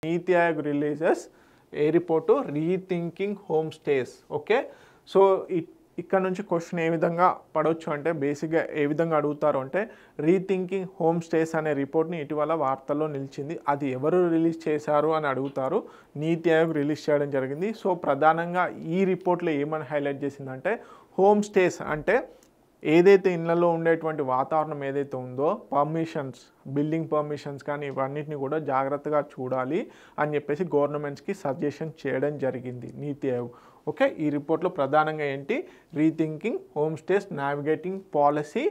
NITI Aayog releases a report rethinking home stays. Okay, so ఇక్కడ నుంచి question ఏ విధంగా పడవచ్చు అంటే బేసిక్గా ఏ విధంగా అడుగుతారు అంటే రీథింకింగ్ హోమ్ స్టేస్ అనే రిపోర్ట్ని ఇటీవల వార్తల్లో నిలిచింది. అది ఎవరు రిలీజ్ చేశారు అని అడుగుతారు. నీతి ఆయోగ్ రిలీజ్ చేయడం జరిగింది. సో ప్రధానంగా ఈ రిపోర్ట్లో ఏమని హైలైట్ చేసిందంటే హోమ్ స్టేస్ అంటే ఏదైతే ఇళ్లలో ఉండేటువంటి వాతావరణం ఏదైతే ఉందో పర్మిషన్స్, బిల్డింగ్ పర్మిషన్స్ కానీ ఇవన్నిటిని కూడా జాగ్రత్తగా చూడాలి అని చెప్పేసి గవర్నమెంట్స్కి సజెషన్ చేయడం జరిగింది నీతి ఆయోగ్. ఓకే, ఈ రిపోర్ట్లో ప్రధానంగా ఏంటి rethinking home stays navigating policy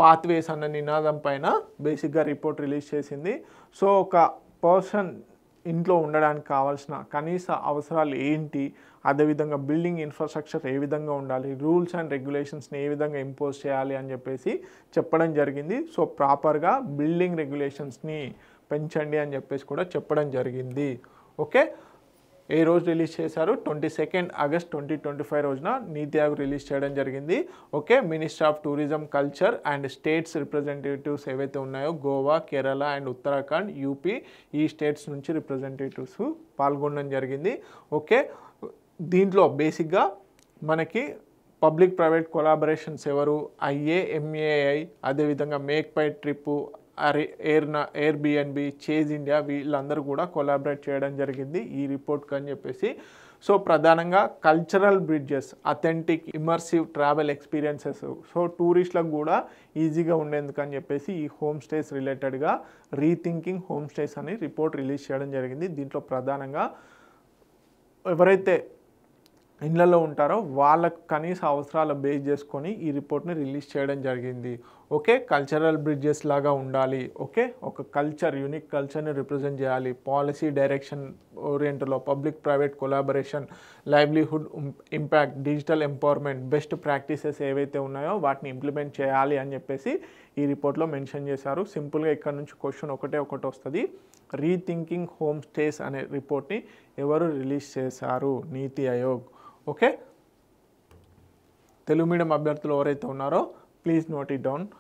pathways అన్న నినాదం పైన బేసిక్గా రిపోర్ట్ రిలీజ్ చేసింది. సో ఒక పర్సన్ ఇంట్లో ఉండడానికి కావాల్సిన కనీస అవసరాలు ఏంటి, అదేవిధంగా బిల్డింగ్ ఇన్ఫ్రాస్ట్రక్చర్ ఏ విధంగా ఉండాలి, రూల్స్ అండ్ రెగ్యులేషన్స్ని ఏ విధంగా ఇంపోజ్ చేయాలి అని చెప్పేసి చెప్పడం జరిగింది. సో ప్రాపర్గా బిల్డింగ్ రెగ్యులేషన్స్ని పెంచండి అని చెప్పేసి కూడా చెప్పడం జరిగింది. ఓకే, ఏ రోజు రిలీజ్ చేశారు 22 ఆగస్ట్ 2025 రోజున నీతి ఆయోగ్ రిలీజ్ చేయడం జరిగింది. Okay, minister of tourism, culture and states representatives ఏవైతే ఉన్నాయో గోవా, కేరళ అండ్ ఉత్తరాఖండ్, యూపీ ఈ స్టేట్స్ నుంచి రిప్రజెంటేటివ్స్ పాల్గొనడం జరిగింది. ఓకే, దీంట్లో బేసిక్గా మనకి పబ్లిక్ ప్రైవేట్ కొలాబరేషన్స్ ఎవరు IAMAI, అదేవిధంగా మేక్ పై ట్రిప్పు, ఎయిర్బిఎన్బి, చేజ్ ఇండియా వీళ్ళందరూ కూడా కొలాబరేట్ చేయడం జరిగింది ఈ రిపోర్ట్కి అని చెప్పేసి. సో ప్రధానంగా cultural bridges, authentic immersive travel experiences, so టూరిస్టులకు కూడా ఈజీగా ఉండేందుకు అని చెప్పేసి ఈ హోమ్ స్టేస్ రిలేటెడ్గా రీథింకింగ్ హోమ్ స్టేస్ అని రిపోర్ట్ రిలీజ్ చేయడం జరిగింది. దీంట్లో ప్రధానంగా ఎవరైతే ఇళ్లలో ఉంటారో వాళ్ళకు కనీస అవసరాలు బేస్ చేసుకొని ఈ రిపోర్ట్ని రిలీజ్ చేయడం జరిగింది. ఓకే, కల్చరల్ బ్రిడ్జెస్ లాగా ఉండాలి. ఓకే, ఒక కల్చర్, యూనిక్ కల్చర్ని రిప్రజెంట్ చేయాలి. పాలసీ డైరెక్షన్ ఓరియంట్లో public private collaboration, livelihood impact, digital empowerment, best practices ఏవైతే ఉన్నాయో వాటిని ఇంప్లిమెంట్ చేయాలి అని చెప్పేసి ఈ రిపోర్ట్లో మెన్షన్ చేశారు. సింపుల్గా ఇక్కడ నుంచి క్వశ్చన్ ఒకటి వస్తుంది. రీథింకింగ్ హోమ్ స్టేస్ అనే రిపోర్ట్ని ఎవరు రిలీజ్ చేశారు? నీతి ఆయోగ్. ఓకే, తెలుగు మీడియం అభ్యర్థులు ఎవరైతే ఉన్నారో ప్లీజ్ నోట్ ఇట్ డౌన్.